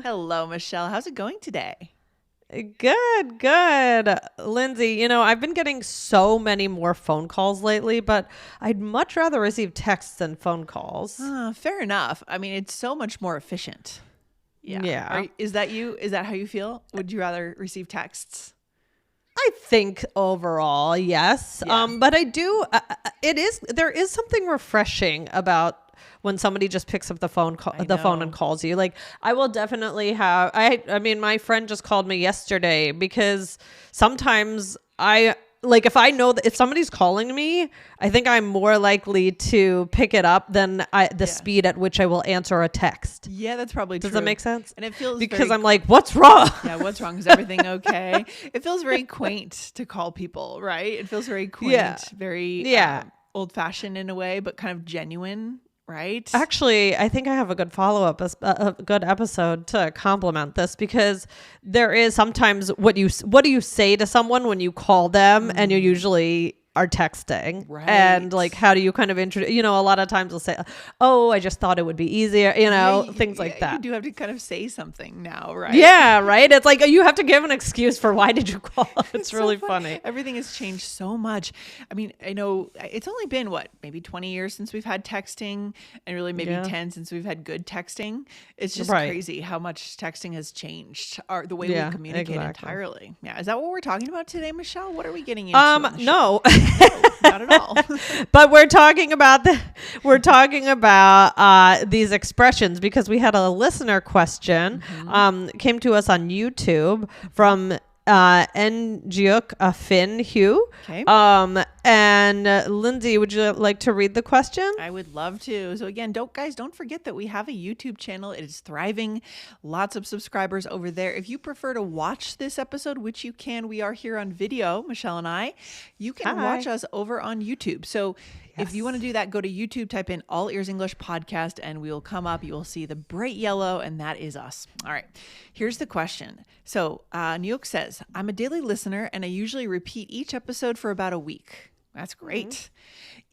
Hello, Michelle. How's it going today? Good. Lindsay, I've been getting so many more phone calls lately, but I'd much rather receive texts than phone calls. Fair enough. I mean, it's so much more efficient. Yeah. Yeah. Is that you? Is that how you feel? Would you rather receive texts? I think overall, yes. Yeah. But I do, there is something refreshing about when somebody just picks up the phone and calls you. Like, I will definitely have, I mean, my friend just called me yesterday because sometimes if I know that if somebody's calling me, I think I'm more likely to pick it up than the speed at which I will answer a text. Yeah, that's probably true. Does that make sense? And it feels because I'm like, what's wrong? Yeah, what's wrong? Is everything okay? It feels very quaint to call people, right? It feels very quaint, very old fashioned in a way, but kind of genuine. Right. Actually, I think I have a good follow-up, a good episode to complement this, because there is sometimes what do you say to someone when you call them and you usually are texting, right? And like, how do you kind of introduce, a lot of times they'll say, oh, I just thought it would be easier, things like that. You do have to kind of say something now, right? Yeah, right. It's like you have to give an excuse for why did you call. It's really so funny. Everything has changed so much. I mean, I know it's only been maybe 20 years since we've had texting, and really maybe 10 since we've had good texting. It's just crazy how much texting has changed the way we communicate entirely. Yeah. Is that what we're talking about today, Michelle? What are we getting into? No. No, not at all. But we're talking about these expressions because we had a listener question came to us on YouTube from Njuk Finn Hugh. Okay. And Lindsay, would you like to read the question? I would love to. So again, don't forget that we have a YouTube channel. It is thriving. Lots of subscribers over there. If you prefer to watch this episode, which you can, we are here on video, Michelle and I. You can watch us over on YouTube. So if you want to do that, go to YouTube, type in All Ears English Podcast, and we will come up. You will see the bright yellow, and that is us. All right. Here's the question. So Neok says, I'm a daily listener, and I usually repeat each episode for about a week. That's great.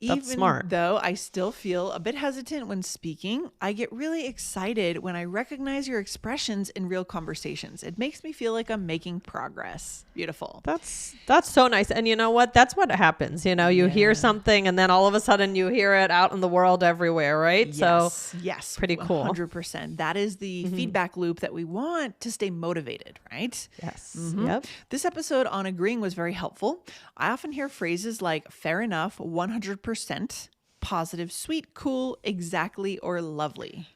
That's smart. Though I still feel a bit hesitant when speaking, I get really excited when I recognize your expressions in real conversations. It makes me feel like I'm making progress. Beautiful. That's so nice. And you know what? That's what happens. You hear something and then all of a sudden you hear it out in the world everywhere, right? Yes. Pretty cool. 100%. That is the feedback loop that we want to stay motivated, right? Yes. Yep. This episode on agreeing was very helpful. I often hear phrases like fair enough, 100%, positive, sweet, cool, exactly, or lovely.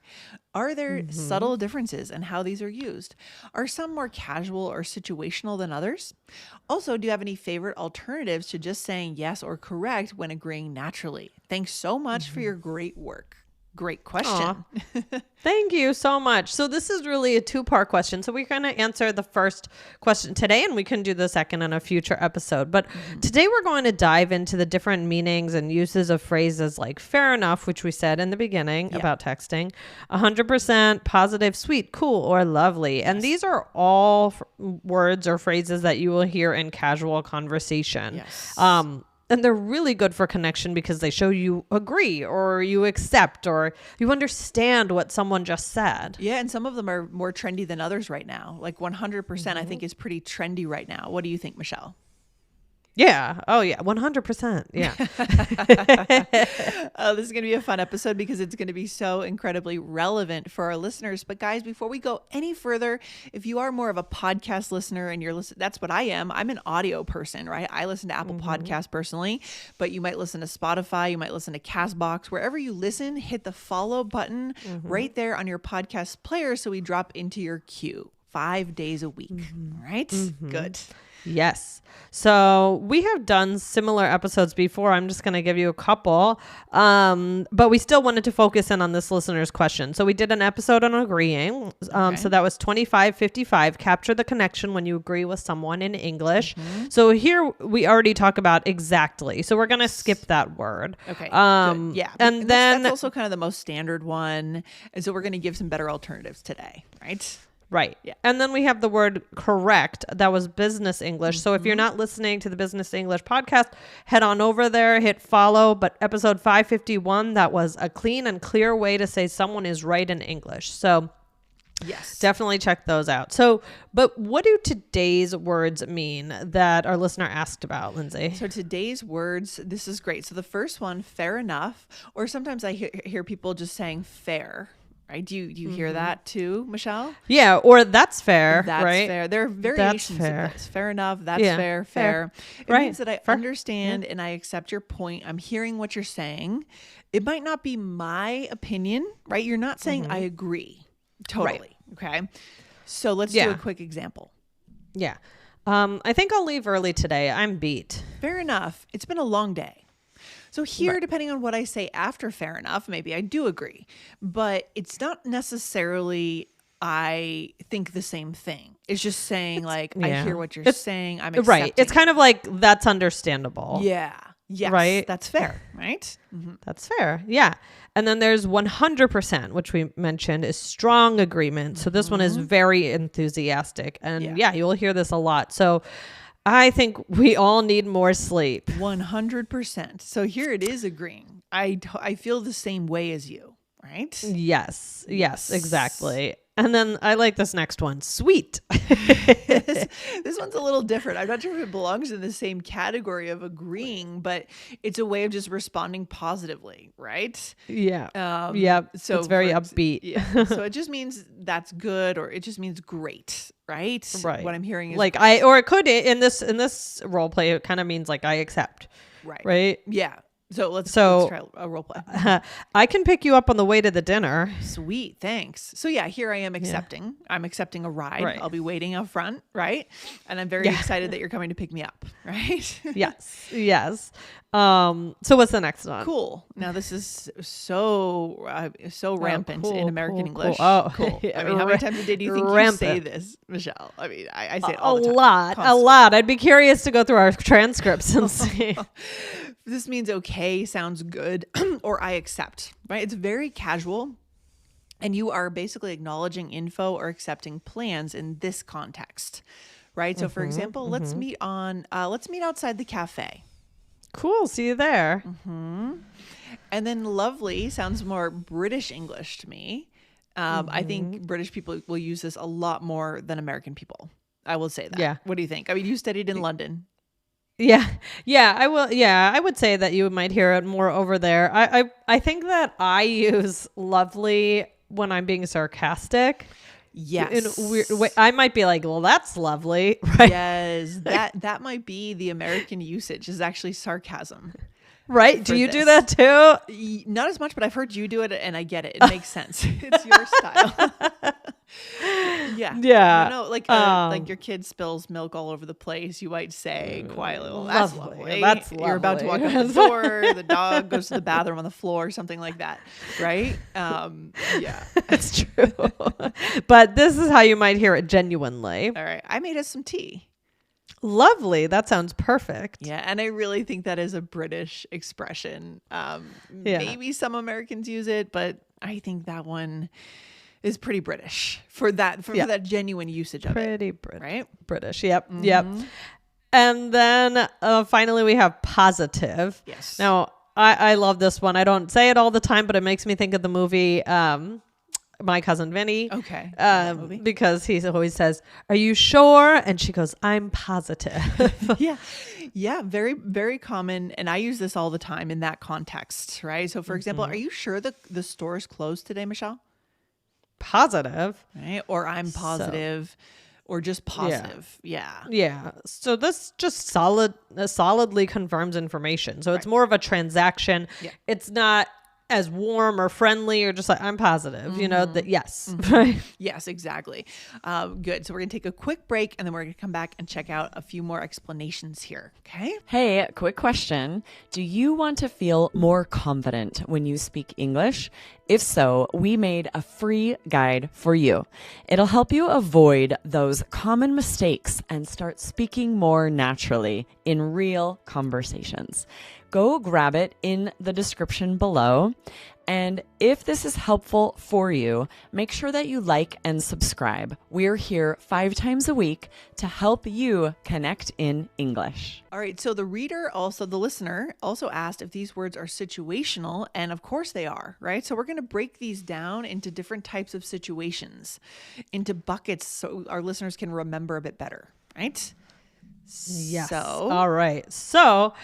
Are there subtle differences in how these are used? Are some more casual or situational than others? Also, do you have any favorite alternatives to just saying yes or correct when agreeing naturally? Thanks so much for your great work. Great question. Thank you so much. So this is really a two-part question. So we're going to answer the first question today, and we can do the second in a future episode. But today we're going to dive into the different meanings and uses of phrases like fair enough, which we said in the beginning about texting, 100%, positive, sweet, cool, or lovely. Yes. And these are all words or phrases that you will hear in casual conversation. Yes. And they're really good for connection because they show you agree or you accept or you understand what someone just said. Yeah, and some of them are more trendy than others right now. Like 100% I think is pretty trendy right now. What do you think, Michelle? Yeah. Oh, yeah. 100%. Yeah. This is going to be a fun episode because it's going to be so incredibly relevant for our listeners. But guys, before we go any further, if you are more of a podcast listener and you're listening, that's what I am. I'm an audio person, right? I listen to Apple Podcasts personally, but you might listen to Spotify, you might listen to Castbox. Wherever you listen, hit the follow button right there on your podcast player so we drop into your queue 5 days a week. All right? Good. Yes. So we have done similar episodes before. I'm just going to give you a couple. But we still wanted to focus in on this listener's question. So we did an episode on agreeing. So that was 2555, capture the connection when you agree with someone in English. So here we already talk about exactly. So we're going to skip that word. Okay. Good. Yeah. And then that's also kind of the most standard one. And so we're going to give some better alternatives today, right? Right. Yeah. And then we have the word correct. That was business English. So if you're not listening to the business English podcast, head on over there, hit follow. But episode 551, that was a clean and clear way to say someone is right in English. So Yes. Definitely check those out. So, but what do today's words mean that our listener asked about, Lindsay? So today's words, this is great. So the first one, fair enough, or sometimes I hear people just saying fair, right? Do you hear that too, Michelle? Yeah, or that's fair, That's right? fair. There are variations fair. of this. Fair enough. That's Yeah, fair. fair. It Right. means that I Fair. understand and I accept your point. I'm hearing what you're saying. It might not be my opinion, right? You're not saying I agree. Totally. Okay. So let's do Yeah. a quick example. Yeah. I think I'll leave early today. I'm beat. Fair enough. It's been a long day. So here, depending on what I say after fair enough, maybe I do agree, but it's not necessarily I think the same thing. It's just saying like, I hear what you're saying. I'm accepting. Right. It's kind of like, that's understandable. Yeah. Yes. Right? That's fair. Right. That's fair. Yeah. And then there's 100%, which we mentioned is strong agreement. So this one is very enthusiastic. And yeah, you'll hear this a lot. So I think we all need more sleep. 100%. So here it is agreeing. I feel the same way as you, right? Yes, exactly. And then I like this next one. Sweet. This one's a little different. I'm not sure if it belongs in the same category of agreeing, but it's a way of just responding positively, right? Yeah. So it's very upbeat. Yeah. So it just means that's good, or it just means great, right? Right. What I'm hearing is like or it could in this role play, it kind of means like I accept. right. Right. Yeah. So let's try a role play. I can pick you up on the way to the dinner. Sweet, thanks. So yeah, here I am accepting. I'm accepting a ride. Right. I'll be waiting up front, right? And I'm very excited that you're coming to pick me up, right? Yes. So what's the next one? Cool. Now this is so rampant in American English. Cool. Oh, cool. yeah, I mean, how many times a day do you think you say this, Michelle? I mean, I say it all the time. A lot. I'd be curious to go through our transcripts and see. This means okay, sounds good, or I accept, right? It's very casual. And you are basically acknowledging info or accepting plans in this context, right? So for example, let's meet outside the cafe. Cool. See you there. And then lovely sounds more British English to me. I think British people will use this a lot more than American people. I will say that. Yeah. What do you think? I mean, you studied in London. Yeah, I will. Yeah, I would say that you might hear it more over there. I think that I use lovely when I'm being sarcastic. Yes. In a weird way. I might be like, well, that's lovely. Right? Yes. That might be the American usage, is actually sarcasm. Right? Do you do that too? Not as much, but I've heard you do it and I get it. It makes sense. It's your style. Yeah. Yeah. You know, like your kid spills milk all over the place. You might say quietly, well, that's lovely. That's You're about to walk lovely. out the door. The dog goes to the bathroom on the floor, something like that. Right? Yeah. That's true. But this is how you might hear it genuinely. All right. I made us some tea. Lovely. That sounds perfect. Yeah. And I really think that is a British expression. Maybe some Americans use it, but I think that one is pretty British for that genuine usage of it. Pretty British. Right? British. Yep. Yep. And then finally we have positive. Yes. Now, I love this one. I don't say it all the time, but it makes me think of the movie My Cousin Vinny. Okay. Because he always says, "Are you sure?" And she goes, "I'm positive." Yeah. Very, very common. And I use this all the time in that context, right? So for example, are you sure the store is closed today, Michelle? Positive. Right? Or I'm positive, or just positive. Yeah. So this just solidly confirms information. So it's more of a transaction. Yeah. It's not as warm or friendly or just like, I'm positive, you know, that yes. Right. Yes, exactly. Good. So we're going to take a quick break and then we're going to come back and check out a few more explanations here. Okay. Hey, quick question. Do you want to feel more confident when you speak English? If so, we made a free guide for you. It'll help you avoid those common mistakes and start speaking more naturally in real conversations. go grab it in the description below. And if this is helpful for you, make sure that you like and subscribe. We're here 5 times a week to help you connect in English. All right, so the listener also asked if these words are situational, and of course they are, right? So we're going to break these down into different types of situations, into buckets, so our listeners can remember a bit better, right? Yes. So, all right. So,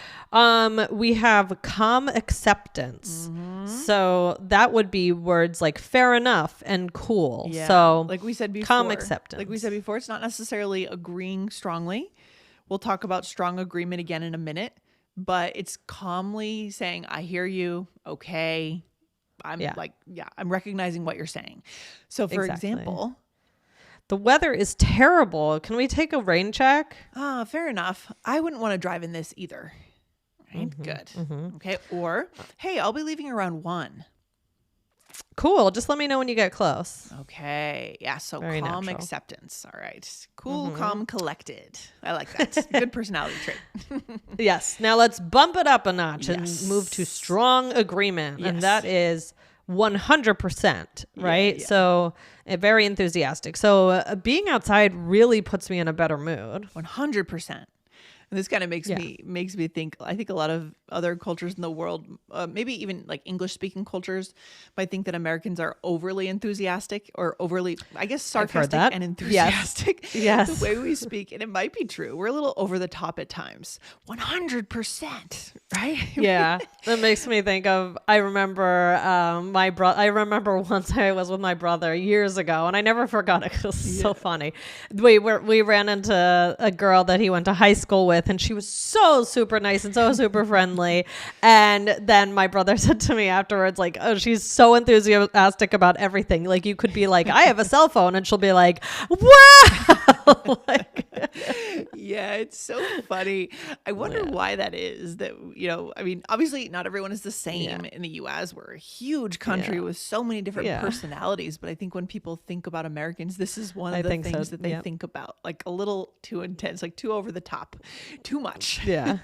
we have calm acceptance. So that would be words like fair enough and cool. yeah, So like we said before, calm acceptance. Like we said before, it's not necessarily agreeing strongly. We'll talk about strong agreement again in a minute, but it's calmly saying, I hear you. Okay. I'm recognizing what you're saying. So for Exactly. example, The weather is terrible. Can we take a rain check? Fair enough. I wouldn't want to drive in this either. Right? Good. Okay. Or, hey, I'll be leaving around 1. Cool. Just let me know when you get close. Okay. Yeah. So Very calm natural. acceptance. All right. Cool, calm, collected. I like that. Good personality trait. Yes. Now let's bump it up a notch Yes. and move to strong agreement. Yes. And that is 100%, right? yeah. So very enthusiastic. So being outside really puts me in a better mood. 100%. And this kind of makes me think, I think a lot of other cultures in the world, maybe even like English speaking cultures, might think that Americans are overly enthusiastic or overly, I guess, sarcastic that. and enthusiastic. Yes. The way we speak. And it might be true. We're a little over the top at times. 100%. Right? Yeah. That makes me think of, I remember I remember once I was with my brother years ago and I never forgot it. It was so funny. We ran into a girl that he went to high school with, and she was so super nice and so super friendly. And then my brother said to me afterwards, like, oh, she's so enthusiastic about everything. Like, you could be like, I have a cell phone, and she'll be like, wow. Like, yeah, it's so funny. I wonder why that is. That, I mean, obviously not everyone is the same in the US. We're a huge country with so many different personalities. But I think when people think about Americans, this is one of the things that they think about. Like a little too intense, like too over the top, too much. Yeah.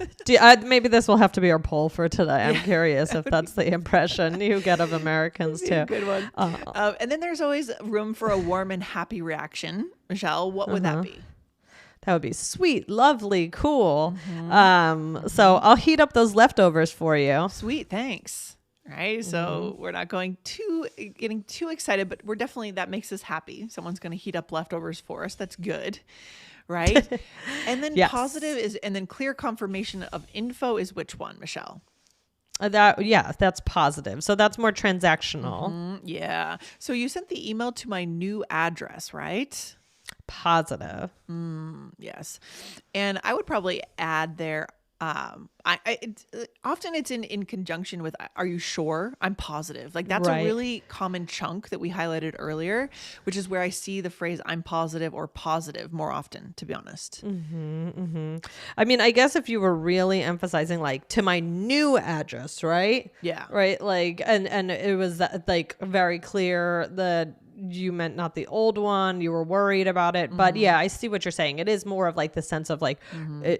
Maybe this will have to be our poll for today. I'm curious if that's the impression you get of Americans too. Good one. And then there's always room for a warm and happy reaction. Michelle, what would that be? That would be sweet, lovely, cool. So I'll heat up those leftovers for you. Sweet, thanks. Right. So we're not getting too excited, but we're definitely, that makes us happy. Someone's going to heat up leftovers for us. That's good. Right. And then positive is, and then clear confirmation of info is which one, Michelle? That's positive. So that's more transactional. Yeah. So you sent the email to my new address, right? Positive. Yes. And I would probably add there, often it's in conjunction with, are you sure? I'm positive. Like that's a really common chunk that we highlighted earlier, which is where I see the phrase I'm positive or positive more often, to be honest. I mean, I guess if you were really emphasizing like to my new address, right? Yeah. Right. Like, and it was like very clear that you meant not the old one, you were worried about it. But yeah, I see what you're saying. It is more of like the sense of like,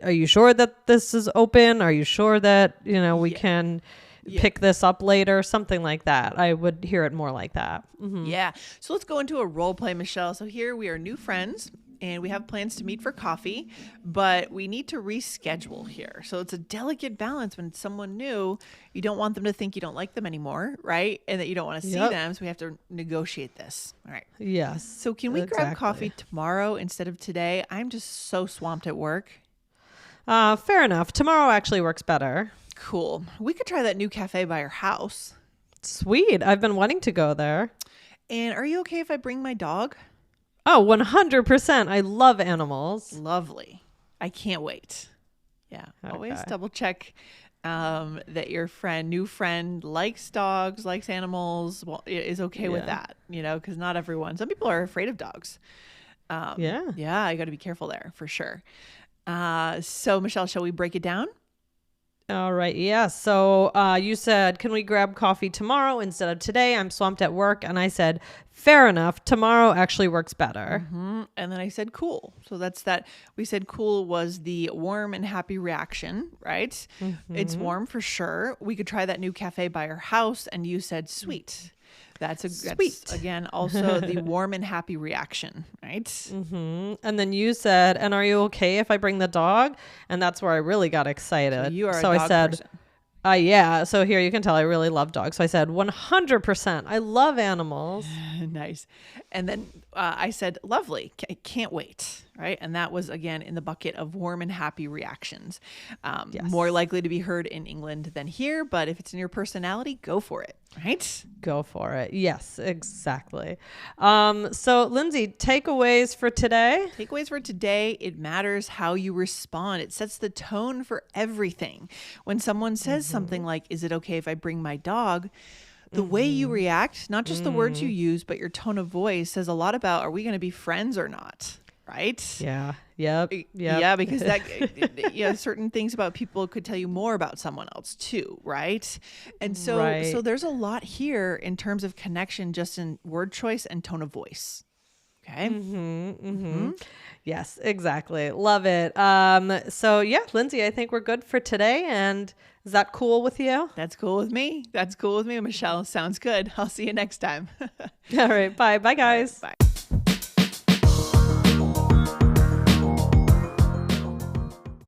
are you sure that this is open? Are you sure that, we can pick this up later? Something like that. I would hear it more like that. Yeah. So let's go into a role play, Michelle. So here we are new friends and we have plans to meet for coffee, but we need to reschedule here. So it's a delicate balance when it's someone new. You don't want them to think you don't like them anymore, right? And that you don't want to see them. So we have to negotiate this. All right. Yes. So can we grab coffee tomorrow instead of today? I'm just so swamped at work. Fair enough. Tomorrow actually works better. Cool. We could try that new cafe by our house. Sweet. I've been wanting to go there. And are you okay if I bring my dog? Oh, 100%. I love animals. Lovely. I can't wait. Yeah. Always double check that your new friend likes dogs, likes animals, is okay with that, because not everyone, some people are afraid of dogs. Yeah, I got to be careful there for sure. So Michelle, shall we break it down? All right. Yeah. So you said, can we grab coffee tomorrow instead of today? I'm swamped at work. And I said, fair enough. Tomorrow actually works better. And then I said cool. So that's that. We said cool was the warm and happy reaction, right? It's warm for sure. We could try that new cafe by our house. And you said sweet. That's again, also the warm and happy reaction, right? And then you said, and are you okay if I bring the dog? And that's where I really got excited. So you are a I dog said, person. Yeah. So here you can tell I really love dogs. So I said 100%. I love animals. Nice. And then I said, lovely. Can't wait. Right. And that was, again, in the bucket of warm and happy reactions. Yes. More likely to be heard in England than here. But if it's in your personality, go for it. Right. Go for it. Yes, exactly. So Lindsay, takeaways for today? Takeaways for today. It matters how you respond. It sets the tone for everything. When someone says something like, is it okay if I bring my dog? The way you react, not just the words you use, but your tone of voice says a lot about, are we going to be friends or not? Right? Yeah. Yep. Yeah, because that certain things about people could tell you more about someone else too, right? And so there's a lot here in terms of connection, just in word choice and tone of voice. Okay. Yes, exactly. Love it. So yeah, Lindsay, I think we're good for today. And is that cool with you? That's cool with me. Michelle. Sounds good. I'll see you next time. All right. Bye. Bye, guys. Bye.